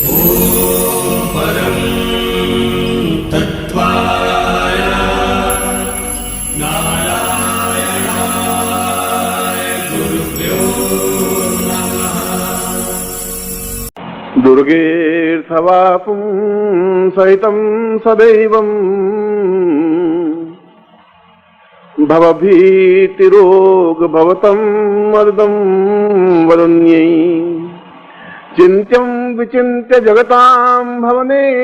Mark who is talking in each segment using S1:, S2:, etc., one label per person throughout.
S1: परं तत्त्वाय नारायणाय गुरुभ्यो नमः।
S2: दुर्गेऽर्थवापुं सहितं सदैवम् भवभीतिरोगभवतं मर्दं वरुण्यै चिन्त्यं विचिन्त्य जगतां भवनेत्ररूपाम्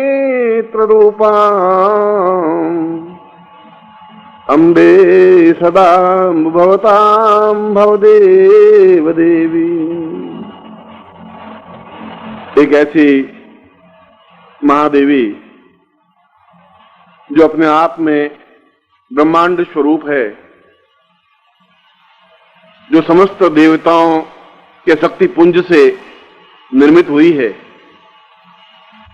S2: अम्बे सदा भवतां भवदेव देवी। एक ऐसी महादेवी जो अपने आप में ब्रह्मांड स्वरूप है, जो समस्त देवताओं के शक्ति पुंज से निर्मित हुई है,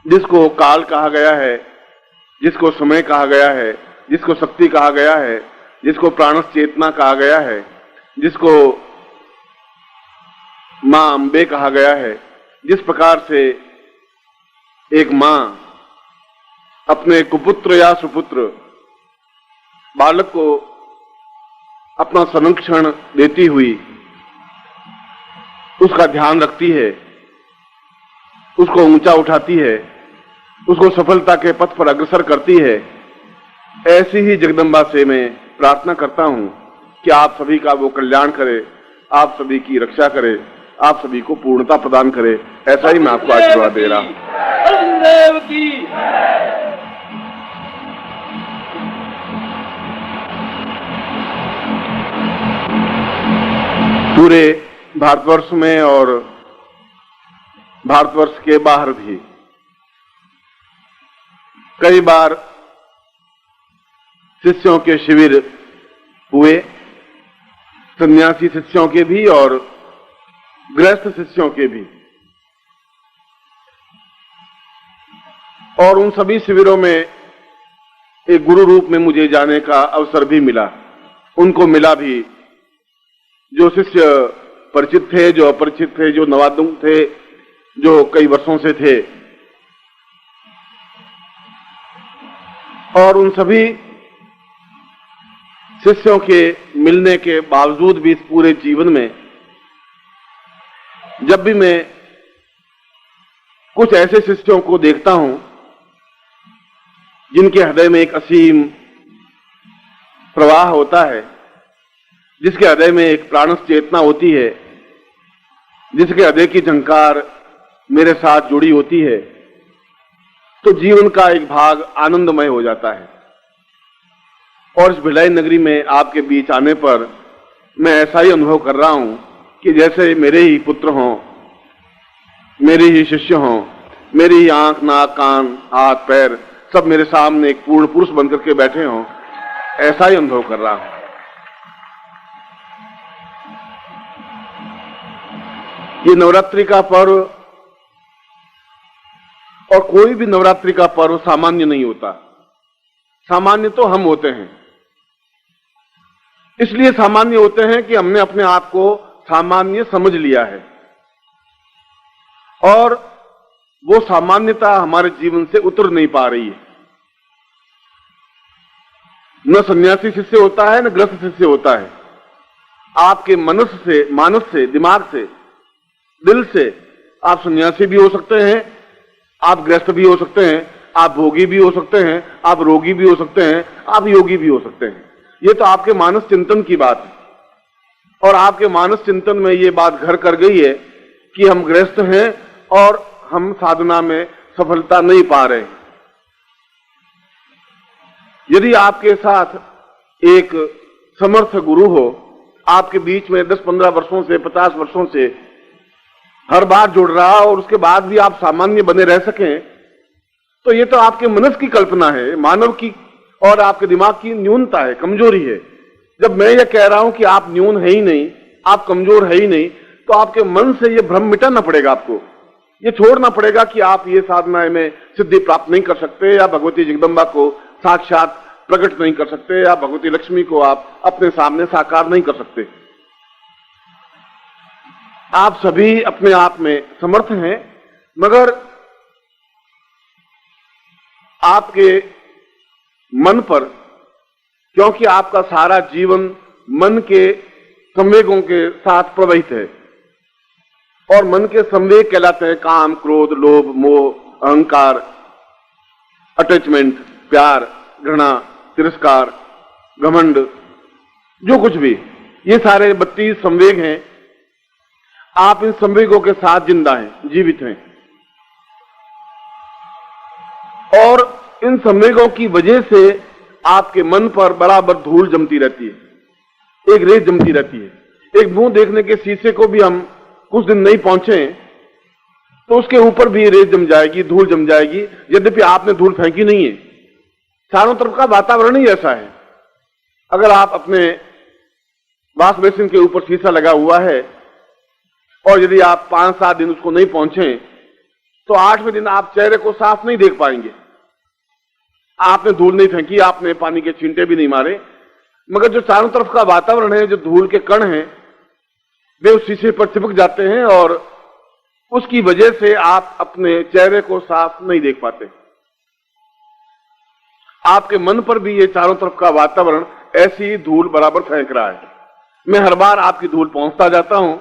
S2: जिसको काल कहा गया है, जिसको समय कहा गया है, जिसको शक्ति कहा गया है, जिसको प्राणस चेतना कहा गया है, जिसको मां अम्बे कहा गया है। जिस प्रकार से एक मां अपने कुपुत्र या सुपुत्र बालक को अपना संरक्षण देती हुई उसका ध्यान रखती है, उसको ऊंचा उठाती है, उसको सफलता के पथ पर अग्रसर करती है, ऐसी ही जगदम्बा से मैं प्रार्थना करता हूं कि आप सभी का वो कल्याण करे, आप सभी की रक्षा करे, आप सभी को पूर्णता प्रदान करे। ऐसा ही मैं आपको आशीर्वाद दे रहा हूं। पूरे भारतवर्ष में और भारतवर्ष के बाहर भी कई बार शिष्यों के शिविर हुए, सन्यासी शिष्यों के भी और गृहस्थ शिष्यों के भी, और उन सभी शिविरों में एक गुरु रूप में मुझे जाने का अवसर भी मिला। उनको मिला भी जो शिष्य परिचित थे, जो अपरिचित थे, जो नवागम थे, जो कई वर्षों से थे, और उन सभी शिष्यों के मिलने के बावजूद भी इस पूरे जीवन में जब भी मैं कुछ ऐसे शिष्यों को देखता हूं जिनके हृदय में एक असीम प्रवाह होता है, जिसके हृदय में एक प्राणस चेतना होती है, जिसके हृदय की झंकार मेरे साथ जुड़ी होती है, तो जीवन का एक भाग आनंदमय हो जाता है। और इस भिलाई नगरी में आपके बीच आने पर मैं ऐसा ही अनुभव कर रहा हूं कि जैसे मेरे ही पुत्र हों, मेरे ही शिष्य हों, मेरी ही आंख, नाक, कान, हाथ, पैर सब मेरे सामने एक पूर्ण पुरुष बनकर के बैठे हों, ऐसा ही अनुभव कर रहा हूं। ये नवरात्रि का पर्व, और कोई भी नवरात्रि का पर्व सामान्य नहीं होता। सामान्य तो हम होते हैं, इसलिए सामान्य होते हैं कि हमने अपने आप को सामान्य समझ लिया है, और वो सामान्यता हमारे जीवन से उतर नहीं पा रही है। न सन्यासी शिष्य होता है, न गृहस्थ शिष्य होता है। आपके मनुष्य से, मानस से, दिमाग से, दिल से आप सन्यासी भी हो सकते हैं, आप गृहस्थ भी हो सकते हैं, आप भोगी भी हो सकते हैं, आप रोगी भी हो सकते हैं, आप योगी भी हो सकते हैं। ये तो आपके मानस चिंतन की बात है, और आपके मानस चिंतन में ये बात घर कर गई है कि हम गृहस्थ हैं और हम साधना में सफलता नहीं पा रहे। यदि आपके साथ एक समर्थ गुरु हो, आपके बीच में 10-15 वर्षों से, 50 वर्षों से हर बार जुड़ रहा, और उसके बाद भी आप सामान्य बने रह सकें, तो ये तो आपके मनस की कल्पना है, मानव की और आपके दिमाग की न्यूनता है, कमजोरी है। जब मैं ये कह रहा हूं कि आप न्यून है ही नहीं, आप कमजोर है ही नहीं, तो आपके मन से ये भ्रम मिटाना पड़ेगा। आपको ये छोड़ना पड़ेगा कि आप ये साधना में सिद्धि प्राप्त नहीं कर सकते, या भगवती जगदम्बा को साक्षात प्रकट नहीं कर सकते, या भगवती लक्ष्मी को आप अपने सामने साकार नहीं कर सकते। आप सभी अपने आप में समर्थ हैं, मगर आपके मन पर, क्योंकि आपका सारा जीवन मन के संवेगों के साथ प्रवाहित है, और मन के संवेग कहलाते हैं काम, क्रोध, लोभ, मोह, अहंकार, अटैचमेंट, प्यार, घृणा, तिरस्कार, घमंड, जो कुछ भी, ये सारे 32 संवेग हैं। आप इन संवेगों के साथ जिंदा हैं, जीवित हैं, और इन संवेगों की वजह से आपके मन पर बराबर धूल जमती रहती है, एक रेत जमती रहती है। एक मुंह देखने के शीशे को भी हम कुछ दिन नहीं पहुंचे तो उसके ऊपर भी रेत जम जाएगी, धूल जम जाएगी, यद्यपि आपने धूल फेंकी नहीं है। चारों तरफ का वातावरण ही ऐसा है। अगर आप अपने वॉश बेसिन के ऊपर शीशा लगा हुआ है और यदि आप 5-7 दिन उसको नहीं पहुंचे तो 8वें दिन आप चेहरे को साफ नहीं देख पाएंगे। आपने धूल नहीं फेंकी, आपने पानी के छींटे भी नहीं मारे, मगर जो चारों तरफ का वातावरण है, जो धूल के कण हैं, वे उस शीशे पर चिपक जाते हैं और उसकी वजह से आप अपने चेहरे को साफ नहीं देख पाते। आपके मन पर भी ये चारों तरफ का वातावरण ऐसी ही धूल बराबर फेंक रहा है। मैं हर बार आपकी धूल पहुंचता जाता हूं,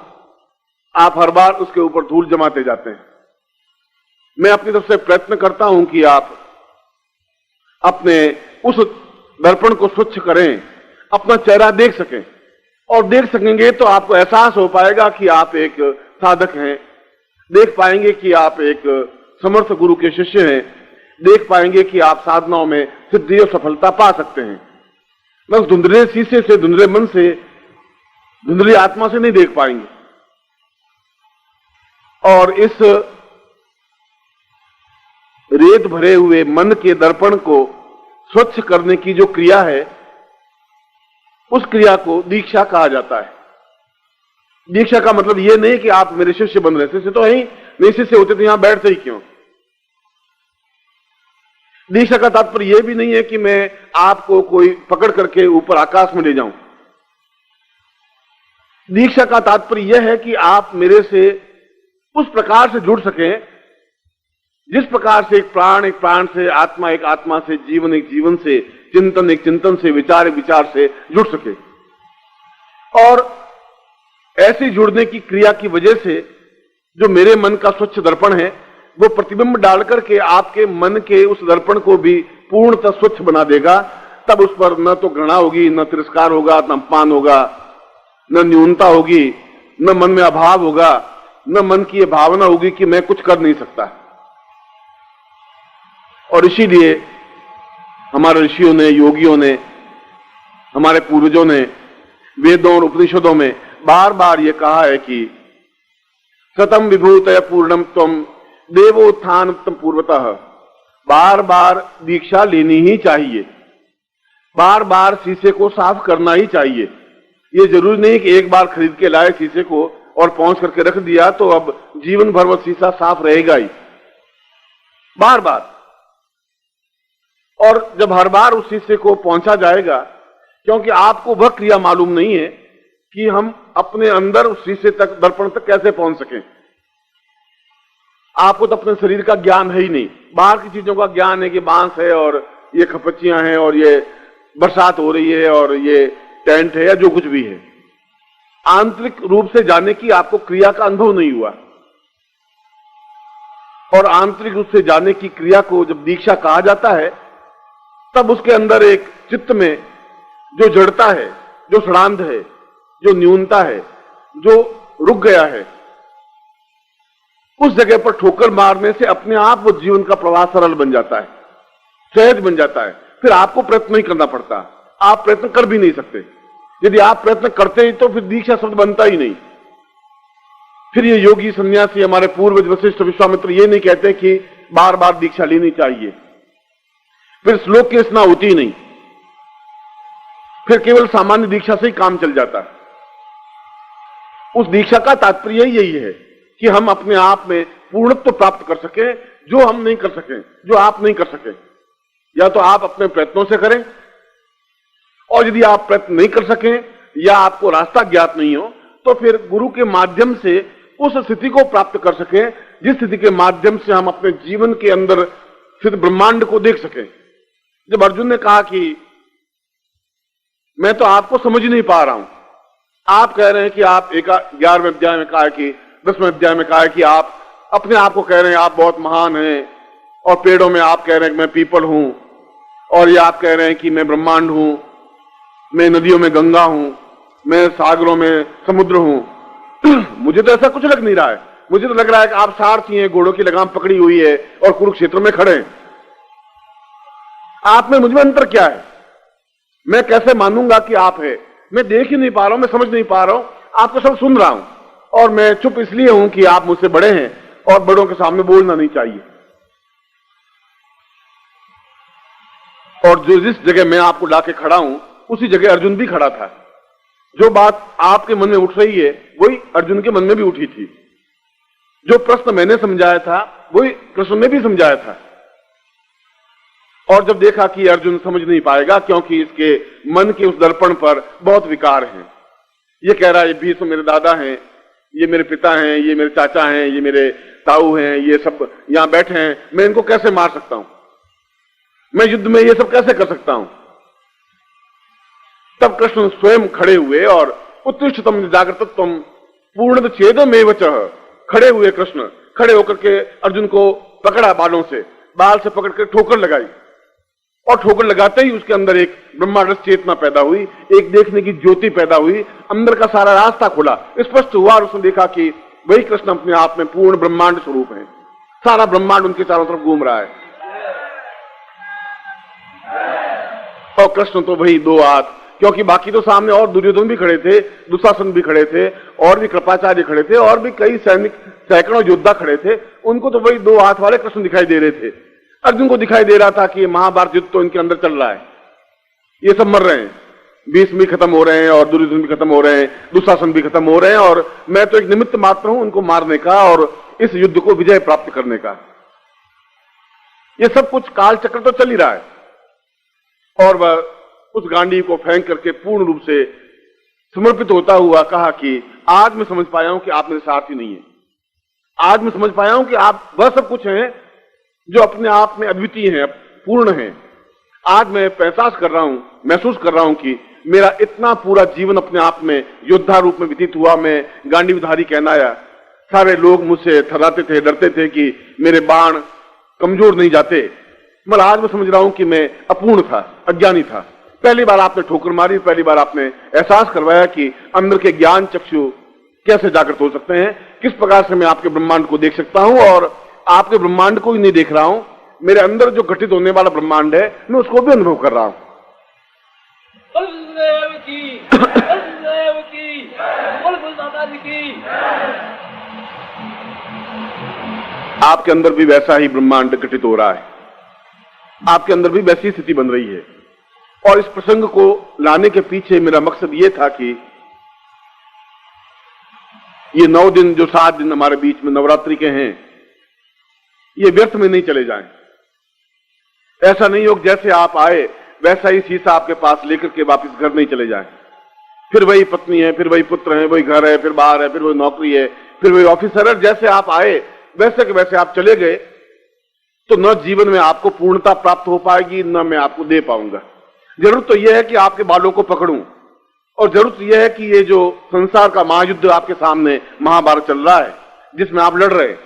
S2: आप हर बार उसके ऊपर धूल जमाते जाते हैं। मैं अपनी तरफ से प्रयत्न करता हूं कि आप अपने उस दर्पण को स्वच्छ करें, अपना चेहरा देख सकें, और देख सकेंगे तो आपको एहसास हो पाएगा कि आप एक साधक हैं, देख पाएंगे कि आप एक समर्थ गुरु के शिष्य हैं, देख पाएंगे कि आप साधनाओं में सिद्धि और सफलता पा सकते हैं। मैं उस धुंधले शीशे से, धुंधले मन से, धुंधली आत्मा से नहीं देख पाएंगे। और इस रेत भरे हुए मन के दर्पण को स्वच्छ करने की जो क्रिया है, उस क्रिया को दीक्षा कहा जाता है। दीक्षा का मतलब यह नहीं कि आप मेरे शिष्य बन रहे, शिष्य तो है ही नहीं, शिष्य होते तो यहां बैठते ही क्यों। दीक्षा का तात्पर्य यह भी नहीं है कि मैं आपको कोई पकड़ करके ऊपर आकाश में ले जाऊं। दीक्षा का तात्पर्य यह है कि आप मेरे से उस प्रकार से जुड़ सकें जिस प्रकार से एक प्राण से, आत्मा एक आत्मा से, जीवन एक जीवन से, चिंतन एक चिंतन से, विचार एक विचार से जुड़ सके। और ऐसे जुड़ने की क्रिया की वजह से जो मेरे मन का स्वच्छ दर्पण है, वो प्रतिबिंब डालकर के आपके मन के उस दर्पण को भी पूर्णतः स्वच्छ बना देगा। तब उस पर न तो घृणा होगी, न तिरस्कार होगा, न अपमान होगा, न न्यूनता होगी, न मन में अभाव होगा, न मन की यह भावना होगी कि मैं कुछ कर नहीं सकता। और इसीलिए हमारे ऋषियों ने, योगियों ने, हमारे पूर्वजों ने वेदों और उपनिषदों में बार बार ये कहा है कि सतम विभूतय पूर्णम त्वम देवोत्थान पूर्वतः। बार बार दीक्षा लेनी ही चाहिए, बार बार शीशे को साफ करना ही चाहिए। ये जरूरी नहीं कि एक बार खरीद के लाए शीशे को और पहुंच करके रख दिया तो अब जीवन भर वो शीशा साफ रहेगा ही। बार बार, और जब हर बार उस शीशे को पहुंचा जाएगा, क्योंकि आपको वह क्रिया मालूम नहीं है कि हम अपने अंदर उस शीशे तक, दर्पण तक कैसे पहुंच सकें। आपको तो अपने शरीर का ज्ञान है ही नहीं, बाहर की चीजों का ज्ञान है कि बांस है और ये खपच्चियां हैं और ये बरसात हो रही है और ये टेंट है या जो कुछ भी है। आंतरिक रूप से जाने की आपको क्रिया का अनुभव नहीं हुआ। और आंतरिक रूप से जाने की क्रिया को जब दीक्षा कहा जाता है, तब उसके अंदर एक चित्त में जो जड़ता है, जो सड़ांध है, जो न्यूनता है, जो रुक गया है, उस जगह पर ठोकर मारने से अपने आप वो जीवन का प्रवाह सरल बन जाता है, सहज बन जाता है। फिर आपको प्रयत्न नहीं करना पड़ता, आप प्रयत्न कर भी नहीं सकते। यदि आप प्रयत्न करते ही तो फिर दीक्षा शब्द बनता ही नहीं। फिर ये योगी सन्यासी, हमारे पूर्वज वशिष्ठ विश्वामित्र ये नहीं कहते कि बार बार दीक्षा लेनी चाहिए। फिर श्लोक की रचना होती ही नहीं, फिर केवल सामान्य दीक्षा से ही काम चल जाता है। उस दीक्षा का तात्पर्य यही है कि हम अपने आप में पूर्णत्व प्राप्त कर सकें, जो हम नहीं कर सकें, जो आप नहीं कर सकें। या तो आप अपने प्रयत्नों से करें, और यदि आप प्रयत्न नहीं कर सकें या आपको रास्ता ज्ञात नहीं हो, तो फिर गुरु के माध्यम से उस स्थिति को प्राप्त कर सकें जिस स्थिति के माध्यम से हम अपने जीवन के अंदर सिद्ध ब्रह्मांड को देख सकें। जब अर्जुन ने कहा कि मैं तो आपको समझ ही नहीं पा रहा हूं, आप कह रहे हैं कि आप 11वें अध्याय में कहा है कि 10वें अध्याय में कहा है कि आप अपने आप को कह रहे हैं आप बहुत महान हैं, और पेड़ों में आप कह रहे हैं कि मैं पीपल हूं, और ये आप कह रहे हैं कि मैं ब्रह्मांड हूं, मैं नदियों में गंगा हूं, मैं सागरों में समुद्र हूं। मुझे तो ऐसा कुछ लग नहीं रहा है। मुझे तो लग रहा है कि आप सारथी हैं, घोड़ों की लगाम पकड़ी हुई है और कुरुक्षेत्र में खड़े हैं। आप में मुझ में अंतर क्या है? मैं कैसे मानूंगा कि आप है? मैं देख ही नहीं पा रहा हूं, मैं समझ नहीं पा रहा हूं, आपको सब सुन रहा हूं, और मैं चुप इसलिए हूं कि आप मुझसे बड़े हैं और बड़ों के सामने बोलना नहीं चाहिए। और जो जिस जगह मैं आपको लाके खड़ा हूं उसी जगह अर्जुन भी खड़ा था। जो बात आपके मन में उठ रही है वही अर्जुन के मन में भी उठी थी। जो प्रश्न मैंने समझाया था वही कृष्ण ने भी समझाया था। और जब देखा कि अर्जुन समझ नहीं पाएगा क्योंकि इसके मन के उस दर्पण पर बहुत विकार हैं, ये कह रहा है ये भीष्म मेरे दादा हैं, ये मेरे पिता हैं, ये मेरे चाचा हैं, ये मेरे ताऊ हैं, ये सब यहां बैठे हैं, मैं इनको कैसे मार सकता हूं? मैं युद्ध में ये सब कैसे कर सकता हूं? तब कृष्ण स्वयं खड़े हुए और उत्तिष्ठतम जागृतत्वम पूर्ण छेदमेव चः, खड़े हुए कृष्ण खड़े होकर के अर्जुन को पकड़ा, बालों से बाल से पकड़ कर ठोकर लगाई, और ठोकर लगाते ही उसके अंदर एक ब्रह्मांड चेतना पैदा हुई, एक देखने की ज्योति पैदा हुई, अंदर का सारा रास्ता खुला, स्पष्ट हुआ, और उसने देखा कि वही कृष्ण अपने आप में पूर्ण ब्रह्मांड स्वरूप है। सारा ब्रह्मांड उनके चारों तरफ घूम रहा है, और कृष्ण तो वही दो हाथ, क्योंकि बाकी तो सामने और दुर्योधन भी खड़े थे, दुशासन भी खड़े थे, और भी कृपाचार्य खड़े थे, और भी कई सैनिक सैकड़ों योद्धा खड़े थे, उनको तो वही दो हाथ वाले कृष्ण दिखाई दे रहे थे। अर्जुन को दिखाई दे रहा था कि महाभारत युद्ध तो इनके अंदर चल रहा है, ये सब मर रहे हैं, भीष्म भी खत्म हो रहे हैं और दुर्योधन भी खत्म हो रहे हैं, दुशासन भी खत्म हो रहे हैं, और मैं तो एक निमित्त मात्र हूं उनको मारने का और इस युद्ध को विजय प्राप्त करने का। ये सब कुछ काल चक्र तो चल ही रहा है। और वह उस गांडीव को फेंक करके पूर्ण रूप से समर्पित होता हुआ कहा कि आज मैं समझ पाया हूं कि आप मेरे सारथी नहीं है। आज मैं समझ पाया हूं कि आप वह सब कुछ हैं जो अपने आप में अद्वितीय हैं, पूर्ण हैं। आज मैं एहसास कर रहा हूं, महसूस कर रहा हूं कि मेरा इतना पूरा जीवन अपने आप में योद्धा रूप में व्यतीत हुआ। मैं गांडीवधारी कहनाया, सारे लोग मुझसे थर्राते थे, डरते थे कि मेरे बाण कमजोर नहीं जाते, मगर आज मैं समझ रहा हूं कि मैं अपूर्ण था, अज्ञानी था। पहली बार आपने ठोकर मारी, पहली बार आपने एहसास करवाया कि अंदर के ज्ञान चक्षु कैसे जागृत हो सकते हैं, किस प्रकार से मैं आपके ब्रह्मांड को देख सकता हूं, और आपके ब्रह्मांड को ही नहीं देख रहा हूं, मेरे अंदर जो घटित होने वाला ब्रह्मांड है मैं उसको भी अनुभव कर रहा हूं। आपके अंदर भी वैसा ही ब्रह्मांड घटित हो रहा है, आपके अंदर भी वैसी स्थिति बन रही है। और इस प्रसंग को लाने के पीछे मेरा मकसद यह था कि ये 9 दिन जो 7 दिन हमारे बीच में नवरात्रि के हैं, ये व्यर्थ में नहीं चले जाएं। ऐसा नहीं हो जैसे आप आए वैसा ही शीशा आपके पास लेकर के वापस घर नहीं चले जाएं। फिर वही पत्नी है, फिर वही पुत्र है, वही घर है, फिर बाहर है, फिर वही नौकरी है, फिर वही ऑफिसर है। जैसे आप आए वैसे के वैसे आप चले गए तो न जीवन में आपको पूर्णता प्राप्त हो पाएगी, न मैं आपको दे पाऊंगा। जरूरत तो यह है कि आपके बालों को पकड़ूं, और जरूरत यह है कि ये जो संसार का महायुद्ध आपके सामने महाभारत चल रहा है, जिसमें आप लड़ रहे हैं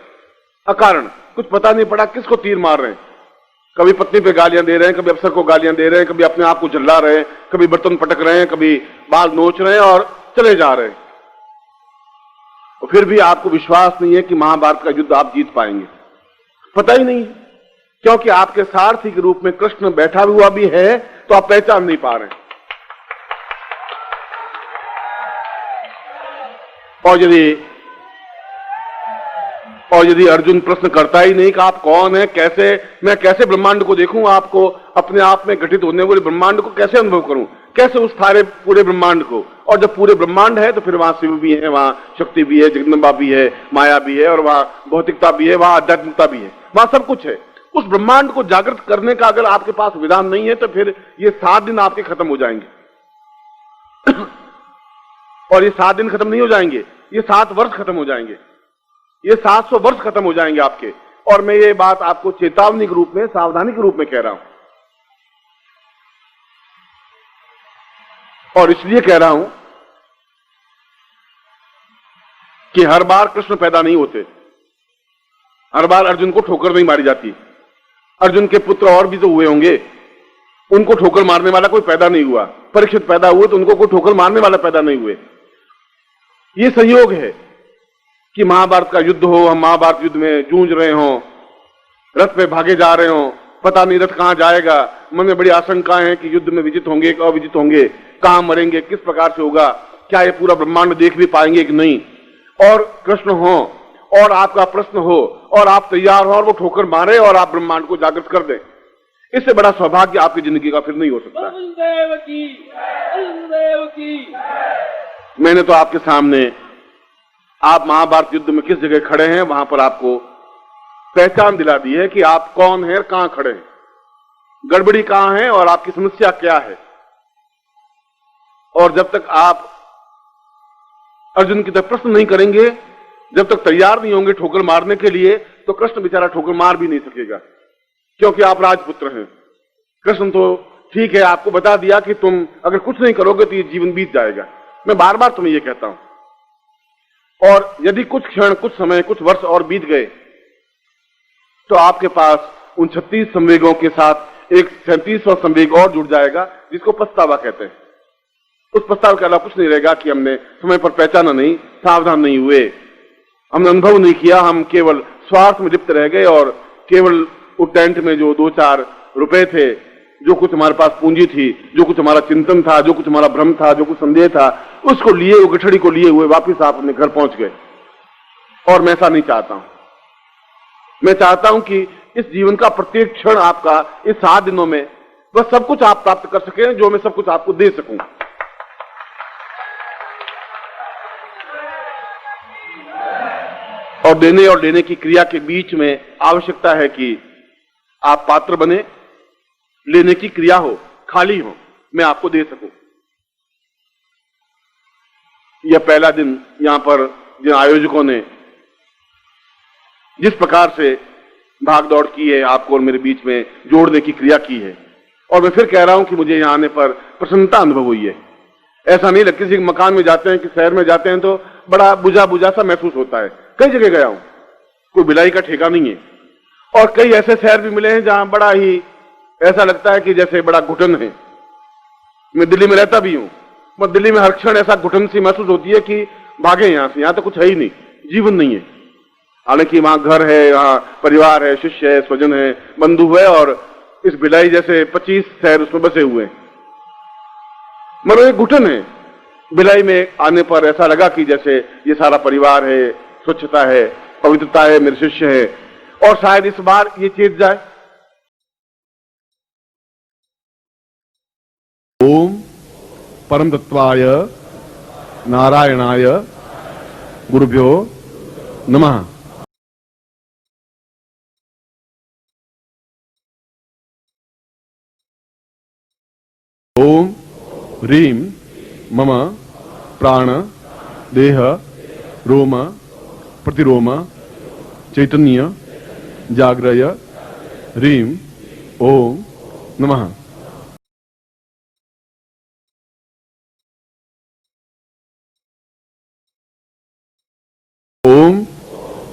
S2: अकारण, कुछ पता नहीं पड़ा किसको तीर मार रहे हैं, कभी पत्नी पे गालियां दे रहे हैं, कभी अफसर को गालियां दे रहे हैं, कभी अपने आप को झल्ला रहे हैं, कभी बर्तन पटक रहे हैं, कभी बाल नोच रहे हैं और चले जा रहे हैं। और फिर भी आपको विश्वास नहीं है कि महाभारत का युद्ध आप जीत पाएंगे। पता ही नहीं, क्योंकि आपके सारथी के रूप में कृष्ण बैठा हुआ भी है तो आप पहचान नहीं पा रहे। और यदि अर्जुन प्रश्न करता ही नहीं कि आप कौन है, कैसे मैं कैसे ब्रह्मांड को देखूं, आपको अपने आप में घटित होने वाले ब्रह्मांड को कैसे अनुभव करूं, कैसे उस सारे पूरे ब्रह्मांड को। और जब पूरे ब्रह्मांड है तो फिर वहां शिव भी है, वहां शक्ति भी है, जगदम्बा भी है, माया भी है, और वहां भौतिकता भी है, वहां आध्यात्मिकता भी है, वहां सब कुछ है। उस ब्रह्मांड को जागृत करने का अगर आपके पास विधान नहीं है तो फिर ये 7 दिन आपके खत्म हो जाएंगे। और ये 7 दिन खत्म नहीं हो जाएंगे, ये 7 वर्ष खत्म हो जाएंगे, ये 700 वर्ष खत्म हो जाएंगे आपके। और मैं ये बात आपको चेतावनी के रूप में, सावधानी के रूप में कह रहा हूं। और इसलिए कह रहा हूं कि हर बार कृष्ण पैदा नहीं होते, हर बार अर्जुन को ठोकर नहीं मारी जाती। अर्जुन के पुत्र और भी तो हुए होंगे, उनको ठोकर मारने वाला कोई पैदा नहीं हुआ। परीक्षित पैदा हुए तो उनको कोई ठोकर मारने वाला पैदा नहीं हुए। ये संयोग है कि महाभारत का युद्ध हो, हम महाभारत युद्ध में जूझ रहे हों, रथ पे भागे जा रहे हों, पता नहीं रथ कहां जाएगा, मन में बड़ी आशंकाएं हैं कि युद्ध में विजित होंगे कि अविजित होंगे, कहां मरेंगे, किस प्रकार से होगा, क्या ये पूरा ब्रह्मांड देख भी पाएंगे कि नहीं। और कृष्ण हो और आपका प्रश्न हो और आप तैयार हो और वो ठोकर मारे और आप ब्रह्मांड को जागृत कर दें, इससे बड़ा सौभाग्य आपकी जिंदगी का फिर नहीं हो सकता। मैंने तो आपके सामने, आप महाभारत युद्ध में किस जगह खड़े हैं वहां पर आपको पहचान दिला दी है कि आप कौन हैं, कहां खड़े हैं, गड़बड़ी कहां है और आपकी समस्या क्या है। और जब तक आप अर्जुन की तरफ प्रश्न नहीं करेंगे, जब तक तैयार नहीं होंगे ठोकर मारने के लिए, तो कृष्ण बेचारा ठोकर मार भी नहीं सकेगा, क्योंकि आप राजपुत्र हैं। कृष्ण तो ठीक है, आपको बता दिया कि तुम अगर कुछ नहीं करोगे तो ये जीवन बीत जाएगा। मैं बार बार तुम्हें ये कहता हूं। और यदि कुछ क्षण, कुछ समय, कुछ वर्ष और बीत गए तो आपके पास उन 36 संवेगों के साथ एक 37वां संवेग और जुड़ जाएगा, जिसको पछतावा कहते हैं। उस पछतावे के अलावा कुछ नहीं रहेगा कि हमने समय पर पहचाना नहीं, सावधान नहीं हुए, हमने अनुभव नहीं किया, हम केवल स्वार्थ में लिप्त रह गए और केवल उस टेंट में जो 2-4 रुपए थे, जो कुछ हमारे पास पूंजी थी, जो कुछ हमारा चिंतन था, जो कुछ हमारा भ्रम था, जो कुछ संदेह था, उसको लिए, वो गठड़ी को लिए हुए वापिस आप अपने घर पहुंच गए। और मैं ऐसा नहीं चाहता हूं। मैं चाहता हूं कि इस जीवन का प्रत्येक क्षण आपका, इस 7 दिनों में बस सब कुछ आप प्राप्त कर सकें, जो मैं सब कुछ आपको दे सकूं। और देने और लेने की क्रिया के बीच में आवश्यकता है कि आप पात्र बने, लेने की क्रिया हो, खाली हो, मैं आपको दे सकूं। यह पहला दिन यहां पर जिन आयोजकों ने जिस प्रकार से भाग दौड़ की है, आपको और मेरे बीच में जोड़ने की क्रिया की है, और मैं फिर कह रहा हूं कि मुझे यहां आने पर प्रसन्नता अनुभव हुई है। ऐसा नहीं लगता, किसी मकान में जाते हैं, कि शहर में जाते हैं तो बड़ा बुझा बुझा सा महसूस होता है। कई जगह गया हूं, कोई बिलाई का ठेका नहीं है। और कई ऐसे शहर भी मिले हैं जहां बड़ा ही ऐसा लगता है कि जैसे बड़ा घुटन है। मैं दिल्ली में रहता भी हूं, मैं दिल्ली में हर क्षण ऐसा घुटन सी महसूस होती है कि भागे यहां से, यहां तो कुछ है ही नहीं, जीवन नहीं है। हालांकि वहां घर है, वहां परिवार है, शिष्य है, स्वजन है, बंधु है, और इस बिलाई जैसे 25 शहर उसमें बसे हुए हैं, मगर एक घुटन है। बिलाई में आने पर ऐसा लगा कि जैसे ये सारा परिवार है, स्वच्छता है, पवित्रता है, मेरे शिष्य है, और शायद इस बार ये चेत जाए। ओम परम तत्वाय नारायणाय गुरुभ्यो नमः। ओम ह्रीं मम प्राण देह रोम प्रतिरोम चैतन्य जाग्रय ह्रीं ओम नमः। ओम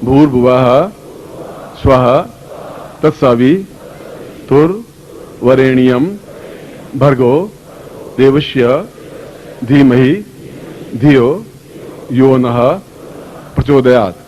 S2: भूर्भुवः स्वः तत्सवितुर्वरेण्यं भर्गो देवस्य धीमहि धियो यो नः प्रचोदयात्।